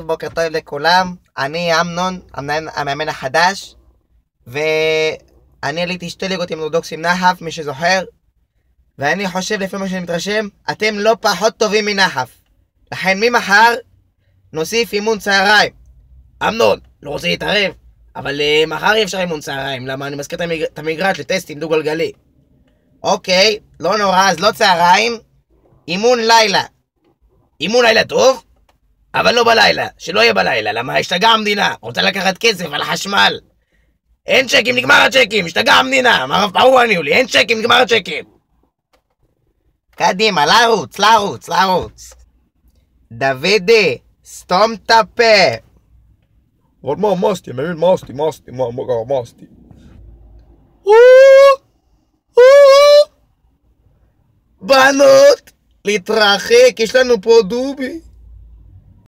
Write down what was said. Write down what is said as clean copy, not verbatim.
בוקר טוב לכולם. אני אמנון, המאמן החדש, ואני עליתי 2 ליגות עם אורתודוקסים נחף, מי שזוכר, ואני חושב, לפי מה שאני מתרשם, אתם לא פחות טובים מנחף. לכן ממחר נוסיף אימון צהריים. אמנון, לא רוצה להתערב, אבל מחר אי אפשר אימון צהריים, למה אני מזכיר את המגרש לטסטים דו גלגלי. אוקיי, לא נורא, אז לא צהריים, אימון לילה. אימון לילה טוב, אבל לא בלילה, שלא יהיה בלילה, למה השתגע המדינה, רוצה לקחת כסף על החשמל. אין צ'קים, נגמר הצ'קים, השתגע המדינה, מערב פרוע עניו לי, אין צ'קים, נגמר הצ'קים. קדימה, לרוץ. דוידי, סתום את הפה. אבל מה, מסתי, אני מבין, מסתי. בנות, להתרחק, יש לנו פה דובי.